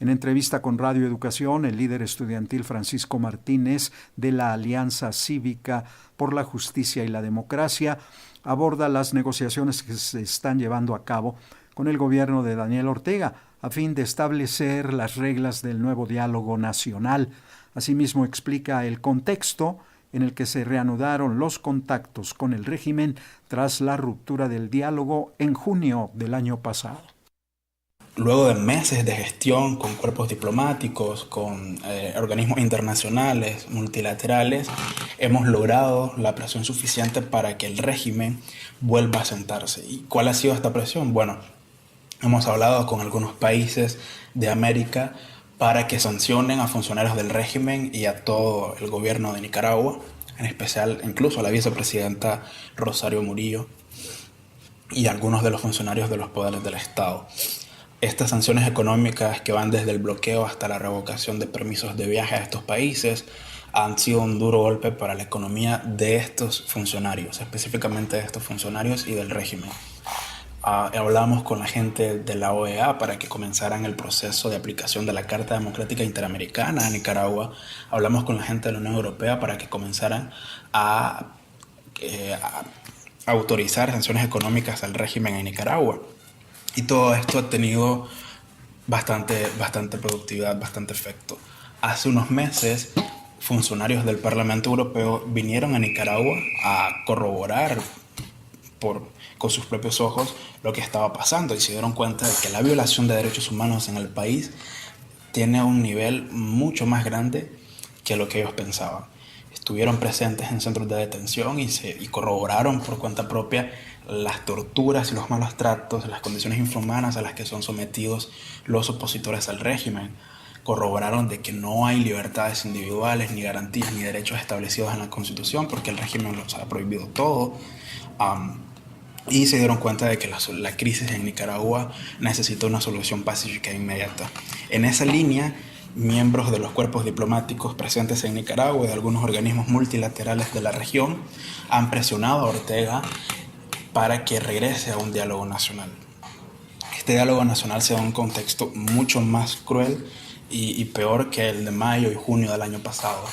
En entrevista con Radio Educación, el líder estudiantil Francisco Martínez de la Alianza Cívica por la Justicia y la Democracia aborda las negociaciones que se están llevando a cabo con el gobierno de Daniel Ortega a fin de establecer las reglas del nuevo diálogo nacional. Asimismo, explica el contexto en el que se reanudaron los contactos con el régimen tras la ruptura del diálogo en junio del año pasado. Luego de meses de gestión con cuerpos diplomáticos, con organismos internacionales, multilaterales, hemos logrado la presión suficiente para que el régimen vuelva a sentarse. ¿Y cuál ha sido esta presión? Bueno, hemos hablado con algunos países de América para que sancionen a funcionarios del régimen y a todo el gobierno de Nicaragua, en especial incluso a la vicepresidenta Rosario Murillo y a algunos de los funcionarios de los poderes del Estado. Estas sanciones económicas que van desde el bloqueo hasta la revocación de permisos de viaje a estos países han sido un duro golpe para la economía de estos funcionarios, específicamente de estos funcionarios y del régimen. Hablamos con la gente de la OEA para que comenzaran el proceso de aplicación de la Carta Democrática Interamericana a Nicaragua. Hablamos con la gente de la Unión Europea para que comenzaran a autorizar sanciones económicas al régimen en Nicaragua. Y todo esto ha tenido bastante productividad, bastante efecto. Hace unos meses, funcionarios del Parlamento Europeo vinieron a Nicaragua a corroborar con sus propios ojos lo que estaba pasando y se dieron cuenta de que la violación de derechos humanos en el país tiene un nivel mucho más grande que lo que ellos pensaban. Estuvieron presentes en centros de detención y corroboraron por cuenta propia las torturas y los malos tratos, las condiciones infrahumanas a las que son sometidos los opositores al régimen. Corroboraron de que no hay libertades individuales, ni garantías, ni derechos establecidos en la Constitución, porque el régimen los ha prohibido todo. Y se dieron cuenta de que la crisis en Nicaragua necesita una solución pacífica e inmediata. En esa línea, miembros de los cuerpos diplomáticos presentes en Nicaragua y de algunos organismos multilaterales de la región han presionado a Ortega para que regrese a un diálogo nacional. Este diálogo nacional se da en un contexto mucho más cruel y peor que el de mayo y junio del año pasado,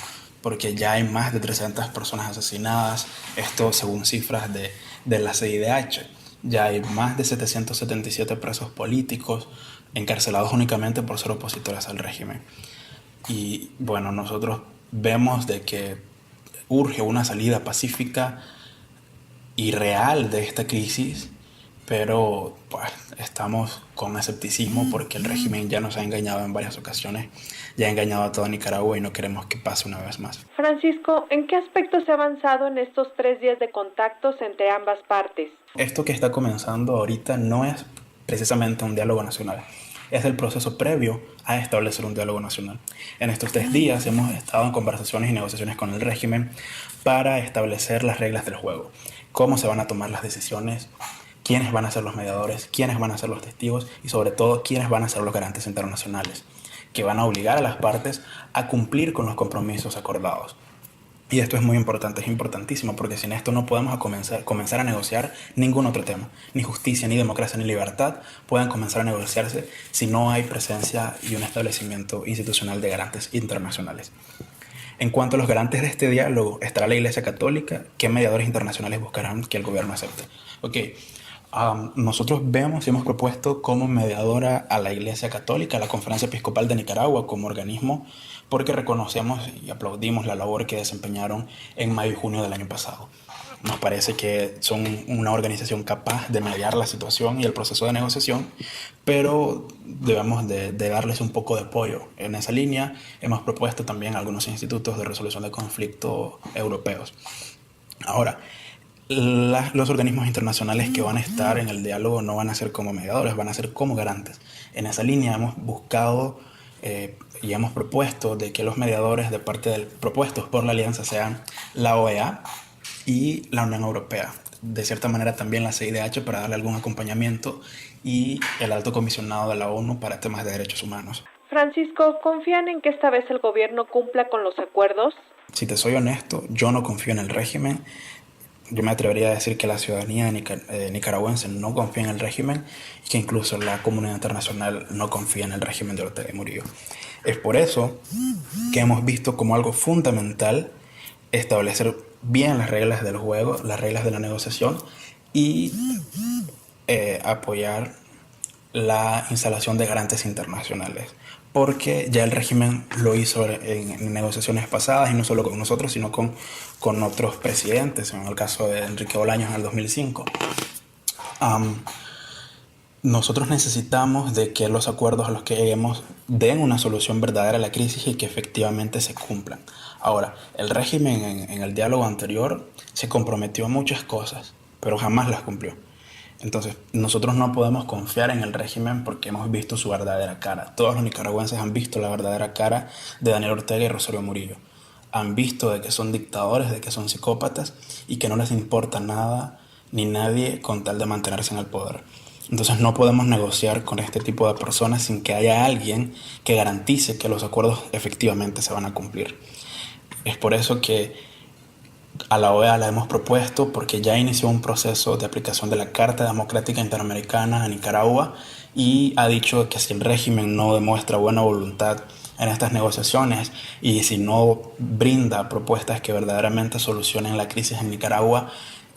porque ya hay más de 300 personas asesinadas, esto según cifras de la CIDH. Ya hay más de 777 presos políticos encarcelados únicamente por ser opositores al régimen. Y bueno, nosotros vemos de que urge una salida pacífica y real de esta crisis, pero pues, estamos con escepticismo porque el régimen ya nos ha engañado en varias ocasiones, ya ha engañado a toda Nicaragua y no queremos que pase una vez más. Francisco, ¿en qué aspectos se ha avanzado en estos 3 días de contactos entre ambas partes? Esto que está comenzando ahorita no es precisamente un diálogo nacional, es el proceso previo a establecer un diálogo nacional. En estos 3 días hemos estado en conversaciones y negociaciones con el régimen para establecer las reglas del juego, cómo se van a tomar las decisiones, quiénes van a ser los mediadores, quiénes van a ser los testigos y sobre todo quiénes van a ser los garantes internacionales, que van a obligar a las partes a cumplir con los compromisos acordados. Y esto es muy importante, es importantísimo, porque sin esto no podemos comenzar a negociar ningún otro tema. Ni justicia, ni democracia, ni libertad pueden comenzar a negociarse si no hay presencia y un establecimiento institucional de garantes internacionales. En cuanto a los garantes de este diálogo, estará la Iglesia Católica. ¿Qué mediadores internacionales buscarán que el gobierno acepte? Nosotros vemos y hemos propuesto como mediadora a la Iglesia Católica, a la Conferencia Episcopal de Nicaragua como organismo, porque reconocemos y aplaudimos la labor que desempeñaron en mayo y junio del año pasado. Nos parece que son una organización capaz de mediar la situación y el proceso de negociación, pero debemos de darles un poco de apoyo. En esa línea hemos propuesto también algunos institutos de resolución de conflicto europeos. Ahora, los organismos internacionales que van a estar en el diálogo no van a ser como mediadores, van a ser como garantes. En esa línea hemos buscado y hemos propuesto de que los mediadores de parte propuestos por la alianza sean la OEA y la Unión Europea. De cierta manera también la CIDH para darle algún acompañamiento y el Alto Comisionado de la ONU para temas de derechos humanos. Francisco, ¿confían en que esta vez el gobierno cumpla con los acuerdos? Si te soy honesto, yo no confío en el régimen. yo me atrevería a decir que la ciudadanía nicaragüense no confía en el régimen y que incluso la comunidad internacional no confía en el régimen de Ortega y Murillo. Es por eso que hemos visto como algo fundamental establecer bien las reglas del juego, las reglas de la negociación y apoyar la instalación de garantes internacionales, porque ya el régimen lo hizo en negociaciones pasadas, y no solo con nosotros, sino con otros presidentes, en el caso de Enrique Bolaños en el 2005. Nosotros necesitamos de que los acuerdos a los que lleguemos den una solución verdadera a la crisis y que efectivamente se cumplan. Ahora, el régimen en el diálogo anterior se comprometió a muchas cosas, pero jamás las cumplió. Entonces, nosotros no podemos confiar en el régimen porque hemos visto su verdadera cara. Todos los nicaragüenses han visto la verdadera cara de Daniel Ortega y Rosario Murillo. Han visto de que son dictadores, de que son psicópatas y que no les importa nada ni nadie con tal de mantenerse en el poder. Entonces no podemos negociar con este tipo de personas sin que haya alguien que garantice que los acuerdos efectivamente se van a cumplir. Es por eso que a la OEA la hemos propuesto, porque ya inició un proceso de aplicación de la Carta Democrática Interamericana a Nicaragua y ha dicho que si el régimen no demuestra buena voluntad en estas negociaciones y si no brinda propuestas que verdaderamente solucionen la crisis en Nicaragua,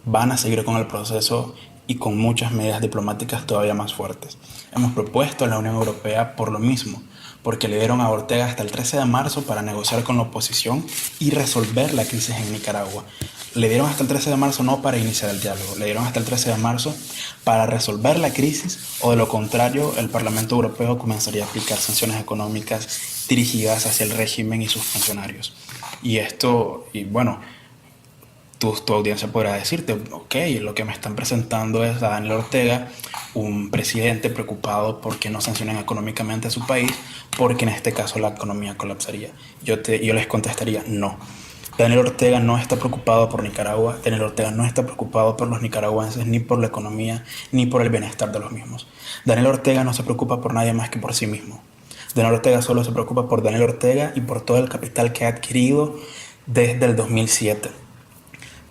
van a seguir con el proceso y con muchas medidas diplomáticas todavía más fuertes. Hemos propuesto a la Unión Europea por lo mismo, porque le dieron a Ortega hasta el 13 de marzo para negociar con la oposición y resolver la crisis en Nicaragua. Le dieron hasta el 13 de marzo no para iniciar el diálogo, le dieron hasta el 13 de marzo para resolver la crisis, o de lo contrario el Parlamento Europeo comenzaría a aplicar sanciones económicas dirigidas hacia el régimen y sus funcionarios. Y bueno, tu audiencia podrá decirte, ok, lo que me están presentando es a Daniel Ortega, un presidente preocupado por que no sancionen económicamente a su país, porque en este caso la economía colapsaría. Yo les contestaría, no. Daniel Ortega no está preocupado por Nicaragua, Daniel Ortega no está preocupado por los nicaragüenses, ni por la economía, ni por el bienestar de los mismos. Daniel Ortega no se preocupa por nadie más que por sí mismo. Daniel Ortega solo se preocupa por Daniel Ortega y por todo el capital que ha adquirido desde el 2007.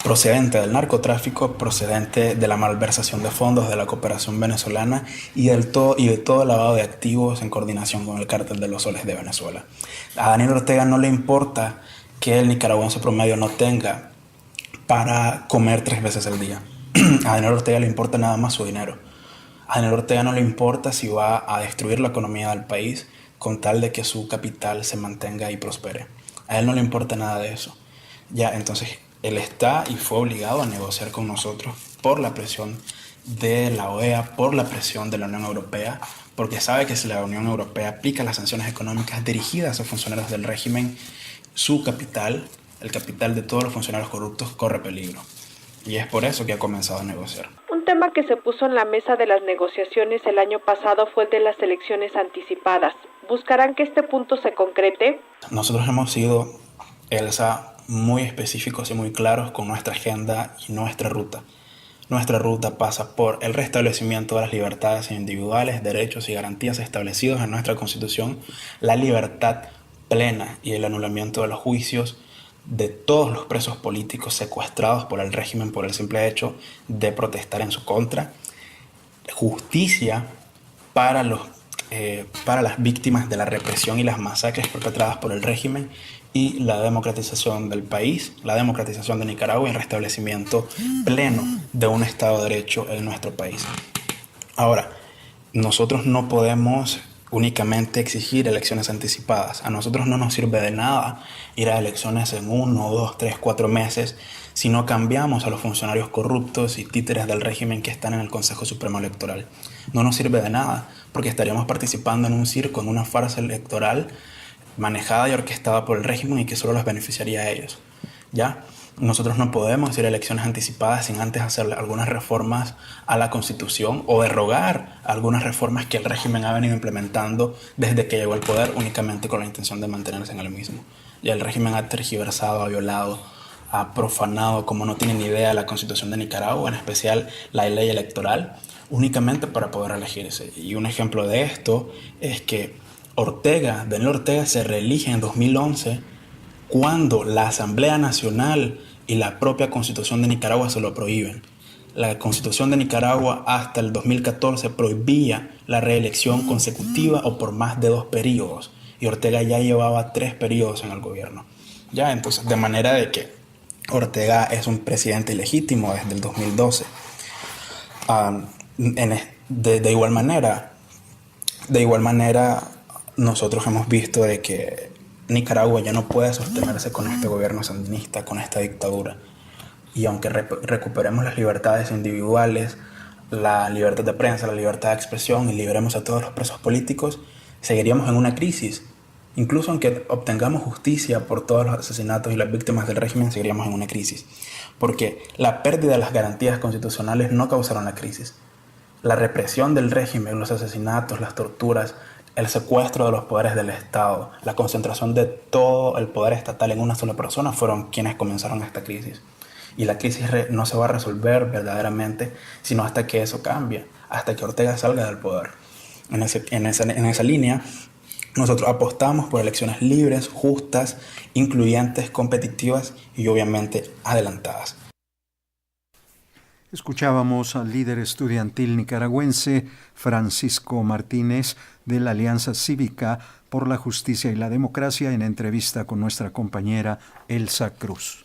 Procedente del narcotráfico, procedente de la malversación de fondos de la cooperación venezolana y de todo el lavado de activos en coordinación con el cártel de los soles de Venezuela. A Daniel Ortega no le importa que el nicaragüense promedio no tenga para comer 3 veces al día. A Daniel Ortega le importa nada más su dinero. A Daniel Ortega no le importa si va a destruir la economía del país con tal de que su capital se mantenga y prospere. A él no le importa nada de eso. Ya, entonces él está y fue obligado a negociar con nosotros por la presión de la OEA, por la presión de la Unión Europea, porque sabe que si la Unión Europea aplica las sanciones económicas dirigidas a funcionarios del régimen, su capital, el capital de todos los funcionarios corruptos, corre peligro. Y es por eso que ha comenzado a negociar. Un tema que se puso en la mesa de las negociaciones el año pasado fue el de las elecciones anticipadas. ¿Buscarán que este punto se concrete? Nosotros hemos sido, Elsa, muy específicos y muy claros con nuestra agenda y nuestra ruta. Nuestra ruta pasa por el restablecimiento de las libertades individuales, derechos y garantías establecidos en nuestra Constitución, la libertad plena y el anulamiento de los juicios de todos los presos políticos secuestrados por el régimen por el simple hecho de protestar en su contra, justicia para las víctimas de la represión y las masacres perpetradas por el régimen, y la democratización del país, la democratización de Nicaragua y el restablecimiento pleno de un Estado de Derecho en nuestro país. Ahora, nosotros no podemos únicamente exigir elecciones anticipadas. A nosotros no nos sirve de nada ir a elecciones en 1, 2, 3, 4 meses si no cambiamos a los funcionarios corruptos y títeres del régimen que están en el Consejo Supremo Electoral. No nos sirve de nada porque estaríamos participando en un circo, en una farsa electoral manejada y orquestada por el régimen y que solo los beneficiaría a ellos. ¿Ya? Nosotros no podemos ir a elecciones anticipadas sin antes hacer algunas reformas a la Constitución o derogar algunas reformas que el régimen ha venido implementando desde que llegó al poder únicamente con la intención de mantenerse en el mismo. Ya el régimen ha tergiversado, ha violado, ha profanado, como no tienen ni idea, la Constitución de Nicaragua, en especial la ley electoral, únicamente para poder elegirse. Y un ejemplo de esto es que Daniel Ortega se reelige en 2011 cuando la Asamblea Nacional y la propia Constitución de Nicaragua se lo prohíben. La Constitución de Nicaragua hasta el 2014 prohibía la reelección consecutiva o por más de 2 periodos, y Ortega ya llevaba 3 periodos en el gobierno. Ya, entonces, de manera de que Ortega es un presidente ilegítimo desde el 2012. De igual manera, nosotros hemos visto de que Nicaragua ya no puede sostenerse con este gobierno sandinista, con esta dictadura. Y aunque recuperemos las libertades individuales, la libertad de prensa, la libertad de expresión y liberemos a todos los presos políticos, seguiríamos en una crisis. Incluso aunque obtengamos justicia por todos los asesinatos y las víctimas del régimen, seguiríamos en una crisis. Porque la pérdida de las garantías constitucionales no causaron la crisis. La represión del régimen, los asesinatos, las torturas, el secuestro de los poderes del Estado, la concentración de todo el poder estatal en una sola persona fueron quienes comenzaron esta crisis. Y la crisis no se va a resolver verdaderamente sino hasta que eso cambie, hasta que Ortega salga del poder. En esa línea, nosotros apostamos por elecciones libres, justas, incluyentes, competitivas y obviamente adelantadas. Escuchábamos al líder estudiantil nicaragüense Francisco Martínez de la Alianza Cívica por la Justicia y la Democracia en entrevista con nuestra compañera Elsa Cruz.